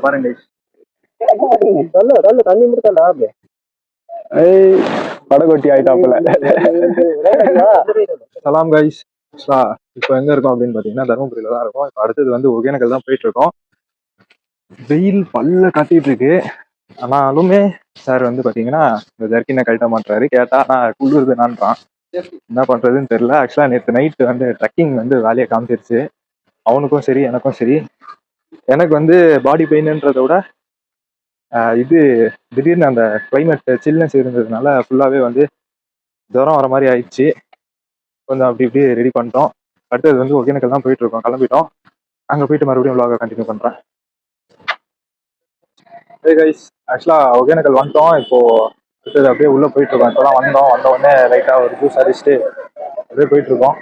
பாருங்க தண்ணி முடித்தா படகொட்டி ஆயிட்டாப்புல. சலாம் கைஸ். இப்போ எங்க இருக்கோம் அப்படின்னு பாத்தீங்கன்னா தர்மபுரியில தான் இருக்கோம். இப்போ அடுத்தது வந்து ஒகேனக்கல் தான் போயிட்டு இருக்கோம். வெயில் பல்ல காட்டிட்டு இருக்கு. ஆனாலுமே சார் வந்து பாத்தீங்கன்னா இந்த ஜர்க்கினை கழட்ட மாட்டாரு. கேட்டா நான் குளிருதுனான்றான். என்ன பண்றதுன்னு தெரியல. ஆக்சுவலா நேற்று நைட்டு வந்து ட்ரக்கிங் வந்து வேலையை காமிச்சிருச்சு. அவனுக்கும் சரி எனக்கும் சரி. எனக்கு வந்து பாடி பெயின்ன்றதை விட இது திடீர்னு அந்த கிளைமேட் சில்னஸ் இருந்ததுனால ஃபுல்லாவே வந்து ஜுரம் வர மாதிரி ஆயிடுச்சு. கொஞ்சம் அப்படி இப்படி ரெடி பண்ணிட்டோம். அடுத்தது வந்து ஒகேனக்கல் தான் போயிட்டு இருக்கோம். கிளம்பிட்டோம். அங்க போயிட்டு மறுபடியும் vlog கண்டினியூ பண்றேன். ஹே கைஸ், ஆக்சுவலா ஒகேனக்கல் வந்துட்டோம். இப்போ அடுத்தது அப்படியே உள்ள போயிட்டு இருக்கோம். இப்போதான் வந்த உடனே லைட்டா ஒரு ஜூஸ் அடிச்சுட்டு அப்படியே போயிட்டு இருக்கோம்.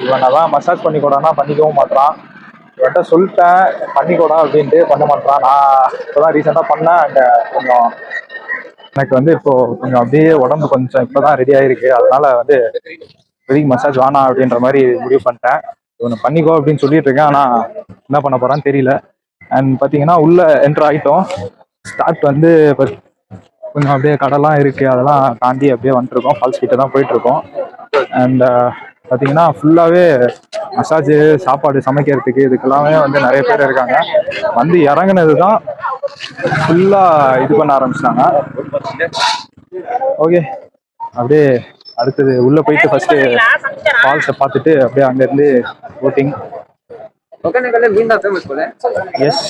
இவன் தான் மசாஜ் பண்ணிக்கூடானா பண்ணிக்கவும் மாட்டான். இவன்கிட்ட சொல்லிட்டேன் பண்ணிக்கூடா அப்படின்ட்டு பண்ண மாட்டான். நான் இப்போதான் ரீசெண்டாக பண்ணேன். அங்க கொஞ்சம் எனக்கு வந்து இப்போ கொஞ்சம் அப்படியே உடம்பு கொஞ்சம் இப்போதான் ரெடி ஆயிருக்கு. அதனால வந்து வெளியே மசாஜ் வேணாம் அப்படின்ற மாதிரி முடிவு பண்ணிட்டேன். இவனை பண்ணிக்கோ அப்படின்னு சொல்லிட்டு இருக்கேன். ஆனா என்ன பண்ண போறான்னு தெரியல. அண்ட் பாத்தீங்கன்னா உள்ள என்டர் ஆயிட்டோம். ஸ்டார்ட் வந்து கொஞ்சம் அப்படியே கடலாம் இருக்கு. அதெல்லாம் தாண்டி அப்படியே வந்துட்டு இருக்கோம். ஃபால்ஸ் கிட்ட தான் போயிட்டு இருக்கோம். அண்ட் பாத்தீங்கன்னா ஃபுல்லாவே மசாஜ் சாப்பாடு சமைக்கிறதுக்கு இதுக்கெல்லாமே வந்து நிறைய பேர் இருக்காங்க. வந்து இறங்குனது தான் ஃபுல்லா இது பண்ண ஆரம்பிச்சிட்டாங்க. ஓகே, அப்படியே அடுத்தது உள்ள போயிட்டு ஃபர்ஸ்ட் ஃபால்ஸை பார்த்துட்டு அப்படியே அங்கேருந்து boating. S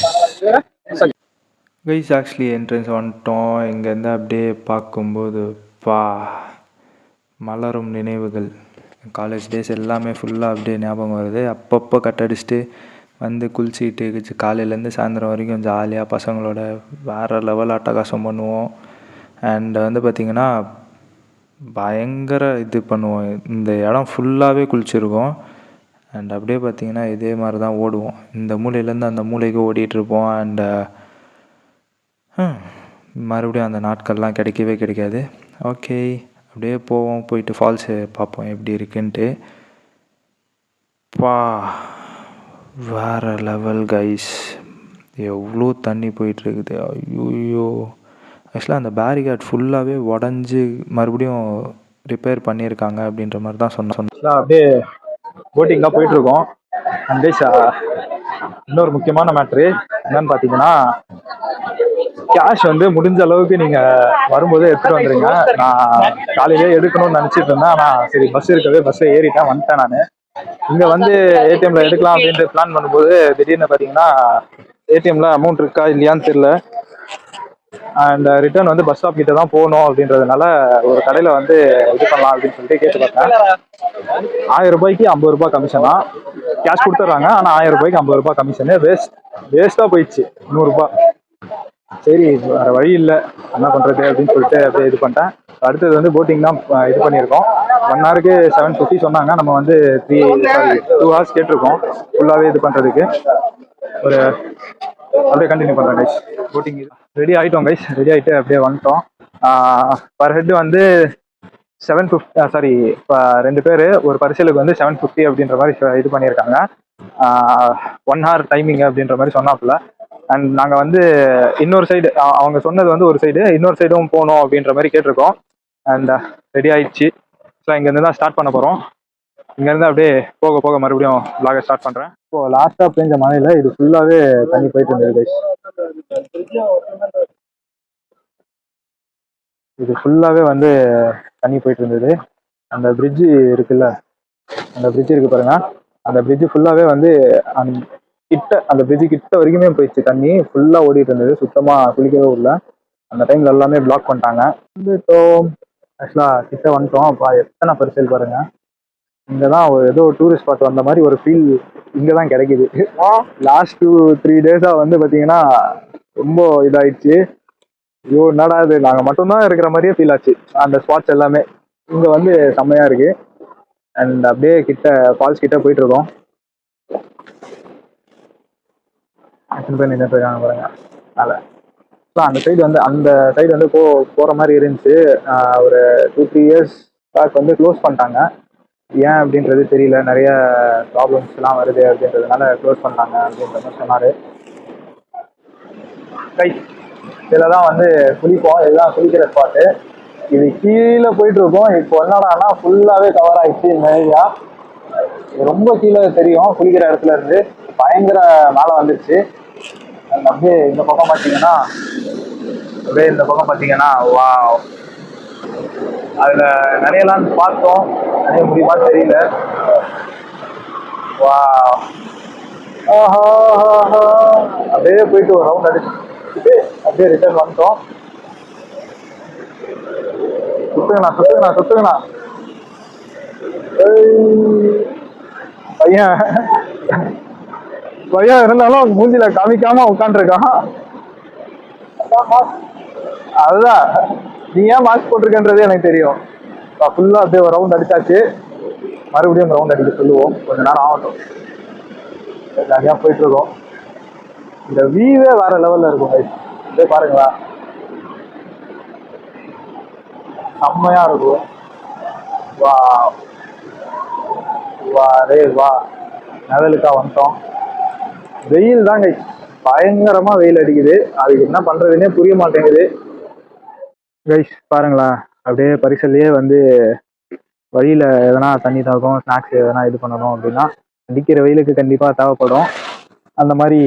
guys, actually entrance வந்துட்டோம். இங்கேருந்து அப்படியே பார்க்கும்போது மலரும் நினைவுகள், காலேஜ் டேஸ் எல்லாமே ஃபுல்லாக அப்படியே ஞாபகம் வருது. அப்பப்போ கட்டடிச்சுட்டு வந்து குளிச்சுக்கிட்டு காலையிலேருந்து சாயந்தரம் வரைக்கும் ஜாலியாக பசங்களோட வேறு லெவல் அட்டகாசம் பண்ணுவோம். அண்ட் வந்து பார்த்திங்கன்னா பயங்கர இது பண்ணுவோம். இந்த இடம் ஃபுல்லாகவே குளிச்சுருக்கோம். அண்ட் அப்படியே பார்த்திங்கன்னா இதே மாதிரி தான் ஓடுவோம். இந்த மூலையிலேருந்து அந்த மூலைக்கு ஓடிட்டுருப்போம். அண்டு மறுபடியும் அந்த நாட்கள்லாம் கிடைக்கவே கிடைக்காது. ஓகே, அப்படியே போவோம். போயிட்டு ஃபால்ஸு பார்ப்போம் எப்படி இருக்குன்ட்டு. வேறு லெவல் கைஸ், எவ்வளோ தண்ணி போயிட்டுருக்குது. ஐயோ, ஆக்சுவலாக அந்த பேரிகார்ட் ஃபுல்லாகவே உடஞ்சி மறுபடியும் ரிப்பேர் பண்ணியிருக்காங்க அப்படின்ற மாதிரி தான் சொன்னேன். அப்படியே போட்டிங் தான் போயிட்டுருக்கோம். அண்ட் இன்னொரு முக்கியமான மேட்ரு என்னன்னு பார்த்தீங்கன்னா, கேஷ் வந்து முடிஞ்ச அளவுக்கு நீங்கள் வரும்போதே எடுத்துகிட்டு வந்துடுங்க. நான் காலையிலே எடுக்கணும்னு நினச்சிட்டு இருந்தேன். ஆனால் சரி பஸ் இருக்கவே பஸ்ஸை ஏறிட்டேன், வந்துட்டேன். நான் இங்கே வந்து ஏடிஎம்ல எடுக்கலாம் அப்படின்ட்டு பிளான் பண்ணும்போது திடீர்னு பார்த்தீங்கன்னா ஏடிஎம்ல அமௌண்ட் இருக்கா இல்லையான்னு தெரியல. அண்ட் ரிட்டர்ன் வந்து பஸ் ஸ்டாப் கிட்ட தான் போகணும் அப்படின்றதுனால ஒரு கடையில் வந்து இது பண்ணலாம் அப்படின்னு சொல்லிட்டு கேட்டு பார்த்தேன். 1000 ரூபாய்க்கு 50 ரூபாய் கமிஷனா, கேஷ் கொடுத்துட்றாங்க. ஆனால் 1000 ரூபாய்க்கு 50 ரூபாய் கமிஷனு வேஸ்ட்டாக போயிடுச்சு. 100 ரூபாய். சரி வேற வழி இல்லை, என்ன பண்ணுறது அப்படின்னு சொல்லிட்டு அப்படியே இது பண்ணிட்டேன். அடுத்தது வந்து போட்டிங் தான் இது பண்ணியிருக்கோம். 1 ஹவருக்கு 750 சொன்னாங்க. நம்ம வந்து 2 ஹவர்ஸ் கேட்டிருக்கோம் ஃபுல்லாகவே இது பண்ணுறதுக்கு. ஒரு அப்படியே கண்டினியூ பண்ணுறேன் கைஸ். போட்டிங் ரெடி ஆகிட்டோம் கைஸ். ரெடி ஆகிட்டு அப்படியே வந்துட்டோம். பர் ஹெட் வந்து 750, சாரி, இப்போ 2 பேர் ஒரு பரிசலுக்கு வந்து 750 அப்படின்ற மாதிரி இது பண்ணியிருக்காங்க. 1 ஹவர் டைமிங் அப்படின்ற மாதிரி சொன்னாப்புல. அண்ட் நாங்கள் வந்து இன்னொரு சைடு, அவங்க சொன்னது வந்து ஒரு சைடு, இன்னொரு சைடும் போகணும் அப்படின்ற மாதிரி கேட்டிருக்கோம். அண்ட் ரெடி ஆயிடுச்சு. ஸோ இங்கேருந்து தான் ஸ்டார்ட் பண்ண போகிறோம். இங்கேருந்து அப்படியே போக போக மறுபடியும் vlog ஸ்டார்ட் பண்ணுறேன். இப்போ லாஸ்ட்டாக பெஞ்ச மழையில் இது ஃபுல்லாகவே தண்ணி போயிட்டு இருந்தது கைஸ். இது ஃபுல்லாகவே வந்து தண்ணி போயிட்டு இருந்தது. அந்த பிரிட்ஜு இருக்குல்ல, அந்த பிரிட்ஜ் இருக்கு பாருங்க, அந்த பிரிட்ஜு ஃபுல்லாகவே வந்து அந்த பிரிட்ஜு கிட்ட வரைக்குமே போயிடுச்சு. தண்ணி ஃபுல்லாக ஓடிட்டு இருந்தது. சுத்தமாக குளிக்கவே இல்லை. அந்த டைமில் எல்லாமே பிளாக் பண்ணிட்டாங்க. வந்துட்டோம், ஆக்சுவலாக கிட்ட வந்துட்டோம். அப்போ எத்தனை பரிசல் பாருங்க. இங்கே தான் ஏதோ டூரிஸ்ட் ஸ்பாட் வந்த மாதிரி ஒரு ஃபீல் இங்கே தான் கிடைக்குது. லாஸ்ட் 2-3 டேஸாக வந்து பார்த்தீங்கன்னா ரொம்ப இதாகிடுச்சு. ஐயோ என்னடா இது, நாங்கள் மட்டும்தான் இருக்கிற மாதிரியே ஃபீல் ஆச்சு. அந்த ஸ்பாட்ஸ் எல்லாமே இங்கே வந்து செம்மையாக இருக்கு. அண்ட் அப்படியே கிட்ட ஃபால்ஸ் கிட்ட போயிட்டு இருக்கோம். எத்தனை பேர் நின்றுட்டு இருக்காங்க பாருங்க. அதில் அந்த சைடு வந்து போகிற மாதிரி இருந்துச்சு. ஒரு 2-3 இயர்ஸ் பேக் வந்து க்ளோஸ் பண்ணிட்டாங்க. ஏன் அப்படின்றது தெரியல, நிறைய ப்ராப்ளம்ஸ்லாம் வருது அப்படின்றதுனால க்ளோஸ் பண்ணிட்டாங்க அப்படின்ற மாதிரி சொன்னார். இதில் தான் வந்து குளிப்போம், இதுதான் குளிக்கிற ஸ்பாட்டு. இது கீழே போயிட்டு இருக்கோம். இப்போ என்னடானா ஃபுல்லாகவே கவர் ஆயிடுச்சு இந்த ஏரியா. ரொம்ப கீழே தெரியும் குளிக்கிற இடத்துல இருந்து, பயங்கர மேலே வந்துருச்சு. அப்படியே இந்த பக்கம் பார்த்தீங்கன்னா வா, அதில் நினையலான்னு பார்த்தோம், நினைய முடியுமா தெரியல. வா, அப்படியே போயிட்டு ஒரு ரவுண்ட் அடிச்சுட்டு அப்படியே ரிட்டர்ன் வந்துட்டோம். சுத்துங்கண்ணா. பையன் இருந்தாலும் மூஞ்சில காமிக்காம உட்காந்துருக்கான். அதுதான், நீ ஏன் மாஸ்க் போட்டிருக்கன்றது எனக்கு தெரியும். ஃபுல்லா அப்படியே ஒரு ரவுண்ட் அடிச்சாச்சு. மறுபடியும் ரவுண்ட் அடிக்க சொல்லுவோம், கொஞ்ச நேரம் ஆகட்டும். ஜாலியாக போயிட்டு இருக்கோம். இந்த வியூவே வேற லெவல்ல இருக்கும். இதே பாருங்களா, செம்மையா இருக்கும். வா வா ரே வா, லெவலுக்கா வந்துட்டோம். வெயில் தாங்க, பயங்கரமா வெயில் அடிக்குது. அதுக்கு என்ன பண்றதுன்னே புரிய மாட்டேங்குது. கைஸ் பாருங்களா, அப்படியே பரிசல்லையே வந்து வழியில எதனா தண்ணி தாகம், ஸ்நாக்ஸ் எதனா இது பண்ணணும் அப்படின்னா அடிக்கிற வெயிலுக்கு கண்டிப்பா தேவைப்படும். அந்த மாதிரி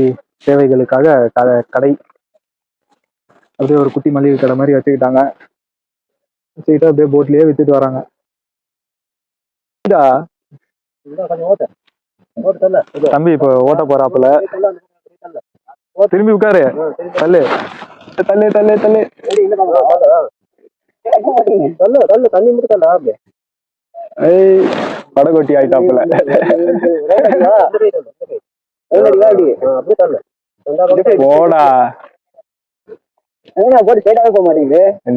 தேவைகளுக்காக கடை அப்படியே ஒரு குட்டி மளிகை கடை மாதிரி வச்சுக்கிட்டாங்க. வச்சுக்கிட்டு அப்படியே போட்லயே வித்துட்டு வராங்க. தம்பி இப்போ ஓட்ட போறாப்புல, திரும்பி உட்காரு, தள்ளு தள்ளு தள்ளு தள்ளு தள்ளு தண்ணி மட்டும். ஏய், படகோட்டி ஆயிட்டாப்புல. போடா,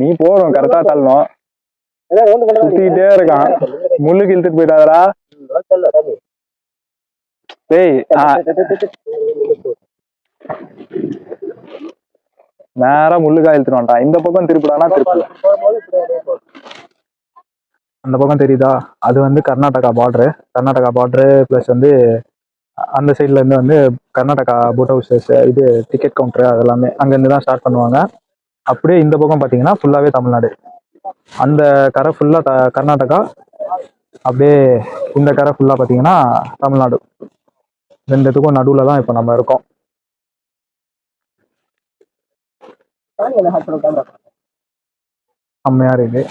நீ போடும் கரெக்டா தள்ளணும். சுத்திக்கிட்டே இருக்கான், முள்ளுக்கு இழுத்துட்டு போயிட்டாதரா. டேய், நேரா முள்ளுக்கா இழுத்துட்டு வந்துட்டான். இந்த பக்கம் திருப்பிடானா திருப்பல. அந்த பக்கம் தெரியுதா, அது வந்து கர்நாடகா பார்டரு பிளஸ் வந்து அந்த சைட்ல இருந்து வந்து கர்நாடகா போட் ஹவுசஸ், இது டிக்கெட் கவுண்டர், அதெல்லாமே அங்கேருந்து தான் ஸ்டார்ட் பண்ணுவாங்க. அப்படியே இந்த பக்கம் பார்த்தீங்கன்னா ஃபுல்லாகவே தமிழ்நாடு. அந்த கரை ஃபுல்லாக கர்நாடகா, அப்படியே இந்த கரை ஃபுல்லாக பார்த்தீங்கன்னா தமிழ்நாடு. ரெண்டுத்துக்கும் நடுவில் தான் இப்போ நம்ம இருக்கோம். செம்மையா இருக்கு.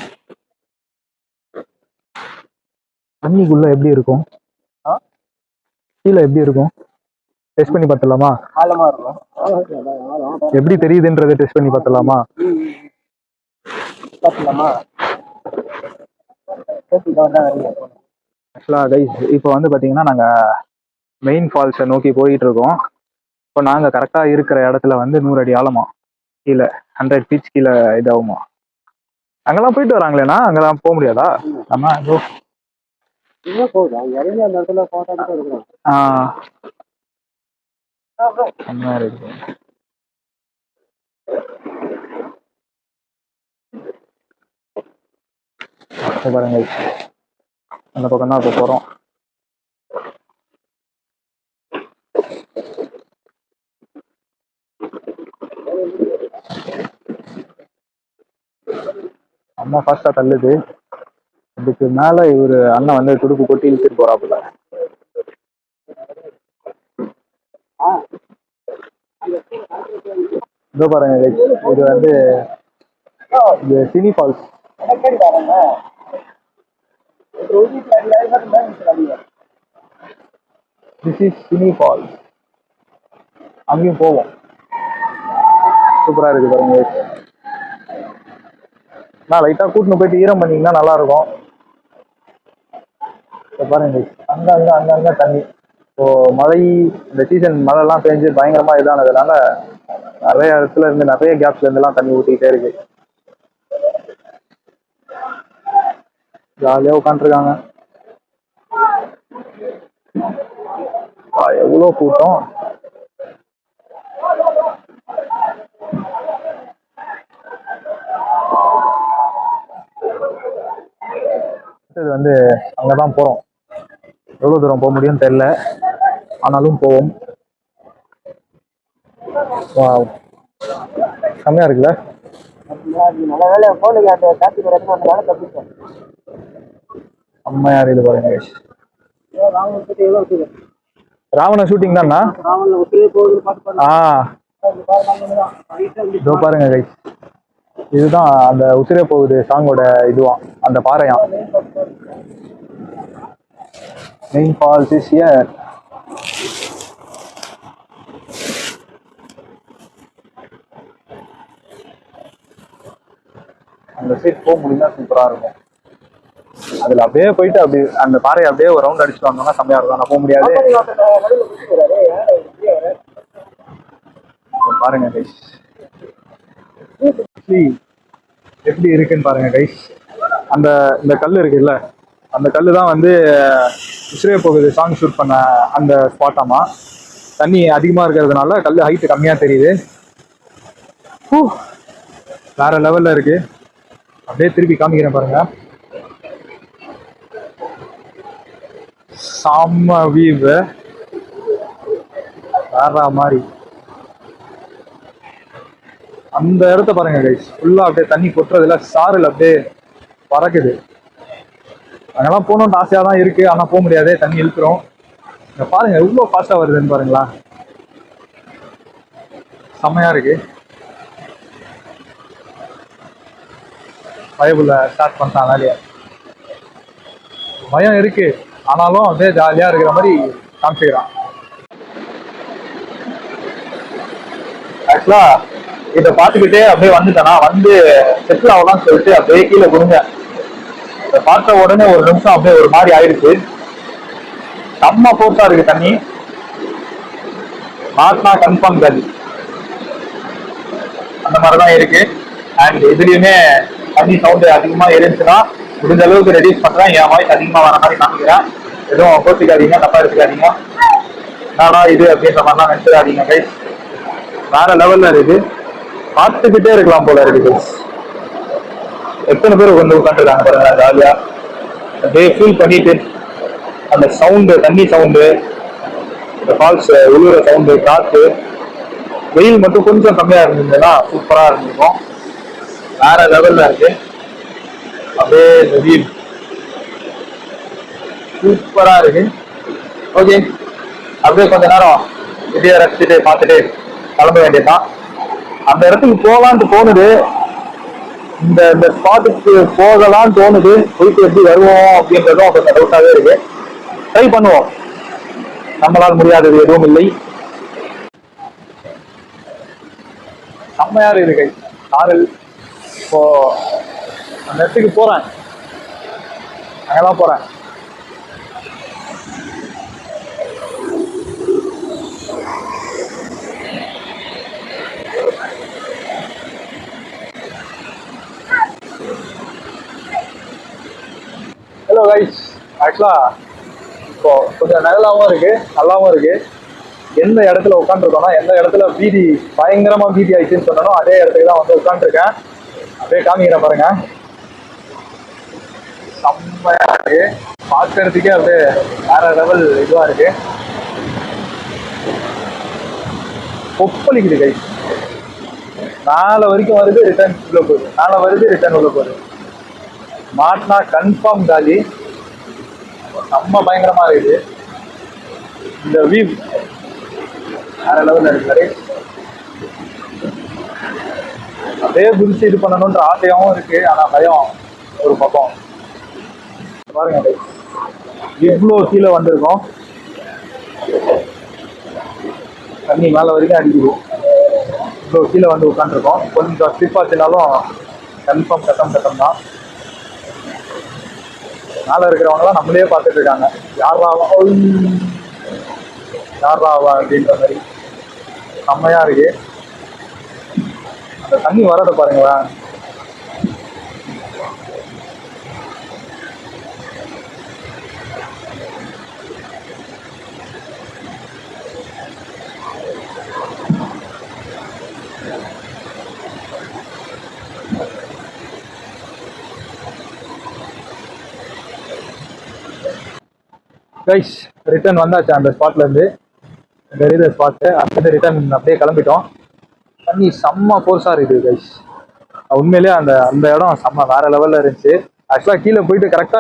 தண்ணிக்குள்ள எப்படி இருக்கும், கீழே எப்படி இருக்கும், டெஸ்ட் பண்ணி பார்த்தலாமா? எப்படி தெரியுதுன்றதை டெஸ்ட் பண்ணி பார்த்தலாமா? ஆக்சுவலா கைஸ், இப்போ வந்து பார்த்தீங்கன்னா நாங்கள் மெயின் ஃபால்ஸை நோக்கி போயிட்டு இருக்கோம். இப்போ நாங்கள் கரெக்டாக இருக்கிற இடத்துல வந்து 100 அடி ஆழமா, கீழே 100 ஃபீட்ஸ் கீழே இதாகுமா. அங்கெல்லாம் போயிட்டு வராங்களேண்ணா, அங்கெல்லாம் போக முடியாதா? ஆமா, இருக்கு. பாருங்க, அந்த பக்கம் தான் இப்போ போறோம். அம்மா ஃபாஸ்டா தள்ளுது. இதுக்கு மேல இவரு அண்ணன் வந்து துடுப்பு கொட்டி இழுத்துட்டு போறாப்புல. இதோ பாருங்க, இது வந்து Cini falls. This is Cini falls. அங்கேயும் போவோம். சூப்பரா இருக்கு பாருங்க. நான் லைட்டா கூட்டின்னு போயிட்டு ஈரம் பண்ணீங்கன்னா நல்லா இருக்கும். பாருங்க, அங்க தண்ணி. இப்போ மழை, இந்த சீசன் மழைலாம் பெஞ்சு பயங்கரமா இதானதுனால நிறைய இடத்துல இருந்து, நிறைய கேப்ஸ்ல இருந்து எல்லாம் தண்ணி ஊத்திக்கிட்டே இருக்கு. ஜாலியா உட்காந்துருக்காங்க. எவ்வளோ கூட்டம். அடுத்தது வந்து அங்கதான் போறோம். எவ்வளவு தூரம் போக முடியும்னு தெரியல, ஆனாலும் போவோம். செம்மையா இருக்குல்ல. செம்மையா இருக்குது பாருங்க. ராவண ஷூட்டிங் தானா? இதோ பாருங்க கைஸ், இதுதான் அந்த உசிரே போகுது சாங்கோட இதுவான், அந்த பாறையாம். Main falls is here. அந்த சைட் போக முடியும்னா சூப்பரா இருக்கும். அதுல அப்படியே போயிட்டு அப்படி அந்த பாறையை அப்படியே ஒரு ரவுண்ட் அடிச்சுட்டு வந்தோம்னா செம்மையா இருக்கும். நான் போக முடியாது. பாருங்க கைஸ், எப்படி இருக்குன்னு பாருங்க கைஸ். இந்த கல் இருக்குல்ல, அந்த கல்லு தான் வந்து உசிரே போகுது சாங் ஷூட் பண்ண அந்த ஸ்பாட்டாமா. தண்ணி அதிகமா இருக்கிறதுனால கல் ஹைட் கம்மியா தெரியுது. வேற லெவல்ல இருக்கு. அப்படியே திருப்பி காமிக்கிறேன் பாருங்க. செம்ம வியூ, வேற மாதிரி. அந்த இடத்த பாருங்க கைஸ், ஃபுல்லா அப்படியே தண்ணி கொட்டுறதுல சாரல் அப்படியே பறக்குது. அங்கெல்லாம் போகணும்னு ஆசையா தான் இருக்கு, ஆனா போக முடியாது, தண்ணி இழுக்கிறோம். இங்க பாருங்க எவ்வளவு ஃபாஸ்டா வருதுன்னு பாருங்களா, செம்மையா இருக்கு. பயபுள்ள ஸ்டார்ட் பண்ணிட்டான் வேலையை. பயம் இருக்கு, ஆனாலும் அப்படியே ஜாலியா இருக்கிற மாதிரி காமிச்சுக்கிறான். ஆக்சுவலா இதை பார்த்துக்கிட்டே அப்படியே வந்துட்டேன்னா வந்து செட்டில் ஆகலாம்னு சொல்லிட்டு அப்படியே கீழே குடுங்க. இதை பார்த்த உடனே ஒரு நிமிஷம் அப்படியே ஒரு மாதிரி ஆயிடுச்சு. செம்ம போர்ஸா இருக்கு தண்ணி. மாட்டினா கன்ஃபார்ம் கதி அந்த மாதிரிதான் இருக்கு. அண்ட் இதுலயுமே தண்ணி சவுண்டு அதிகமா இருந்துச்சுன்னா முடிஞ்ச அளவுக்கு ரெடியூஸ் பண்றேன். என் வாய்ஸ் அதிகமா வர மாதிரி காமிக்கிறேன். எதுவும் கோச்சிக்காதீங்க, தப்பா எடுத்துக்காதீங்க. நானா இது அப்படின்ற மாதிரிலாம் நினைச்சிடாதீங்க கைஸ். வேற லெவல்ல இருக்கு, பார்த்துக்கிட்டே இருக்கலாம் போல இருக்கு. எத்தனை பேர் வந்து உட்காந்துருக்காங்க பாருங்க ஜாலியா, அப்படியே ஃபீல் பண்ணிட்டு அந்த சவுண்டு, தண்ணி சவுண்டு, இந்த ஃபால்ஸ் உழுவுற சவுண்டு, காற்று. வெயில் மட்டும் கொஞ்சம் கம்மியா இருந்ததுன்னா சூப்பரா இருந்திருக்கும். வேற லெவல்ல இருக்கு. அப்படியே இந்த வியூ சூப்பரா இருக்கு. ஓகே, அப்படியே கொஞ்ச நேரம் இப்படியே ரசிச்சுட்டு பார்த்துட்டு கிளம்ப வேண்டியதுதான். அந்த இடத்துக்கு போகலான்ட்டு தோணுது, இந்த ஸ்பாட்டுக்கு போகலான்னு தோணுது. போயிட்டு எப்படி வருவோம் அப்படின்றதும் கொஞ்சம் டவுட்டாவே இருக்கு. ட்ரை பண்ணுவோம், நம்மளால் முடியாதது எதுவும் இல்லை. செம்மையா இருக்கு சாரல். இப்போ அந்த இடத்துக்கு போறேன், அங்கதான் போறேன். ஹலோ கைஸ், ஆக்சுவலா இப்போ கொஞ்சம் நகலாவும் இருக்கு, நல்லாவும் இருக்கு. எந்த இடத்துல உட்காந்துருக்கோம்னா, எந்த இடத்துல பீதி பயங்கரமா பீதி ஆயிடுச்சுன்னு சொன்னாலும் அதே இடத்துக்கு தான் வந்து உட்காந்துருக்கேன். அப்படியே காமிக்கிறேன் பாருங்க. செம்மையா இருக்கு, பார்க்கறதுக்கே அப்படியே வேற லெவல் இதுவா இருக்கு. கொப்பளிக்குது கைஸ். மேல வரைக்கும் வருது, ரிட்டர்ன் உள்ள போகுது, மேல வருது, ரிட்டர்ன் உள்ள போகுது. மாட்டினா கன்ஃபார்ம் காலி. செம்ம பயங்கரமா இருக்குது. இந்த வியூ வேற லெவல்ல இருக்கு. அப்படியே குதிச்சு இது பண்ணணும்ன்ற ஆசையாவும் இருக்கு, ஆனா பயம் ஒரு பக்கம். பாருங்க இவ்வளோ கீழே வந்திருக்கோம், தண்ணி மேல வரைக்கும் அடிக்குது. இவ்வளோ கீழே வந்து உட்காந்துருக்கோம். கொஞ்சம் ஸ்லிப் ஆச்சுனாலும் கன்ஃபார்ம் கட்டம் தான். மேல இருக்கிறவங்களாம் நம்மளே பார்த்துட்டு இருக்காங்க, யாராவா அப்படின்ற மாதிரி. செம்மையா இருக்கு. அந்த தண்ணி வரத பாருங்களேன். கைஸ் ரிட்டர்ன் வந்தாச்சு அந்த ஸ்பாட்ல இருந்து. தெரியுது ஸ்பாட்டு, அடுத்தது ரிட்டர்ன் அப்படியே கிளம்பிட்டோம். தண்ணி செம்ம ஃபோர்ஸா இருக்குது கைஸ். உண்மையிலேயே அந்த அந்த இடம் செம்ம வேற லெவல்ல இருந்துச்சு. ஆக்சுவலா கீழே போயிட்டு கரெக்டா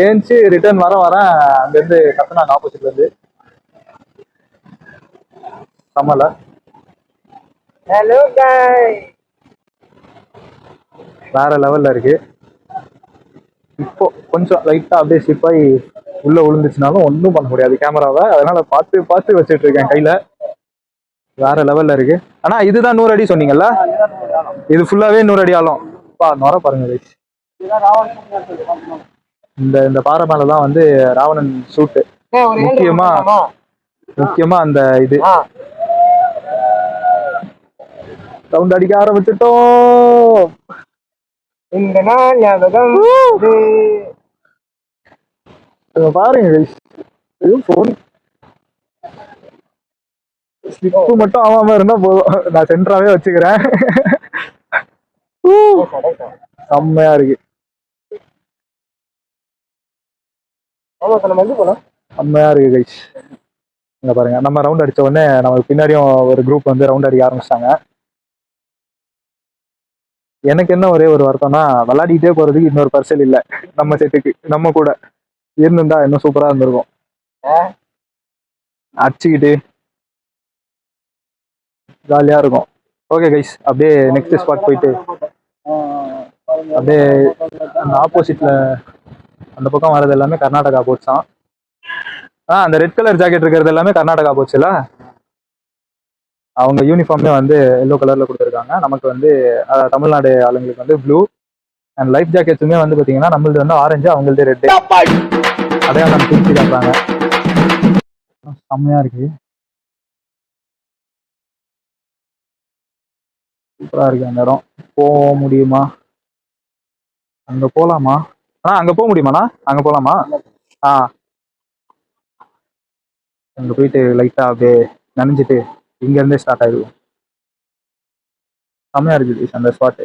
ஏஞ்சி ரிட்டர்ன் வரேன் அங்கேருந்து கத்தனாங்க ஆப்போசிட்ல இருந்து. செம்மல. ஹலோ காய், வேற லெவல்ல இருக்கு. இப்போ கொஞ்சம் லைட்டா அப்படியே ஸ்லிப் ஆகி உள்ள விழுந்துச்சுனாலும் ஒன்றும் பண்ண முடியாது கேமராவை. அதனால பார்த்து பார்த்து வச்சுட்டு இருக்கேன் கையில. வேற லெவல்ல இருக்கு. ஆனா இதுதான் 100 அடி சொன்னீங்கல்ல? இது ஃபுல்லாவே 100 அடி ஆழம். நொர பாருங்க. இந்த இந்த பாறை மேலதான் வந்து ராவணன் ஷூட்டு. முக்கியமா அந்த இது சவுண்ட் அடிக்க ஆரம்பிச்சிட்டோம். இந்த நாள் ஞாபகம் பாருங்க. போன் ஸ்லிப்பு மட்டும் ஆகாம இருந்தா போதும். நான் சென்டராவே வச்சுக்கிறேன். செம்மையா இருக்கு. செம்மையா இருக்கு கைஸ். இங்க பாருங்க, நம்ம ரவுண்ட் அடிச்ச உடனே நமக்கு பின்னாடியும் ஒரு குரூப் வந்து ரவுண்ட் அடிக்க ஆரம்பிச்சிட்டாங்க. எனக்கு என்ன ஒரே ஒரு வருத்தம்னா, விளையாடிட்டே போறதுக்கு இன்னொரு பர்சல் இல்லை நம்ம செட்டுக்கு. நம்ம கூட இருந்துட்டா இன்னும் சூப்பரா இருந்திருக்கும். அடிச்சுக்கிட்டு ஜாலியா இருக்கும். ஓகே கைஸ், அப்படியே நெக்ஸ்ட் ஸ்பாட் போயிட்டு அப்படியே அந்த ஆப்போசிட்ல அந்த பக்கம் வர்றது எல்லாமே கர்நாடகா போட்ஸ் தான். அந்த ரெட் கலர் ஜாக்கெட் இருக்கிறது எல்லாமே கர்நாடகா போட்ஸ்ல. அவங்க யூனிஃபார்மே வந்து எல்லோ கலர்ல கொடுத்துருக்காங்க. நமக்கு வந்து தமிழ்நாடு ஆளுங்களுக்கு வந்து ப்ளூ. அண்ட் லைஃப் ஜாக்கெட்ஸுமே வந்து பார்த்தீங்கன்னா நம்மளது வந்து ஆரஞ்சு, அவங்களது ரெட்டு. அடையாளம் பிரிச்சு காட்டுறாங்க. செம்மையா இருக்கு. சூப்பரா இருக்கு அந்த இடம். போக முடியுமா? அங்க போலாமா? அங்க போக முடியுமாண்ணா? அங்க போலாமா? அங்க போயிட்டு லைட்டா அப்படியே நனைஞ்சிட்டு இங்க இருந்தே ஸ்டார்ட் ஆயிடுவோம். செம்மையா இருக்குது அந்த ஸ்பாட்டு.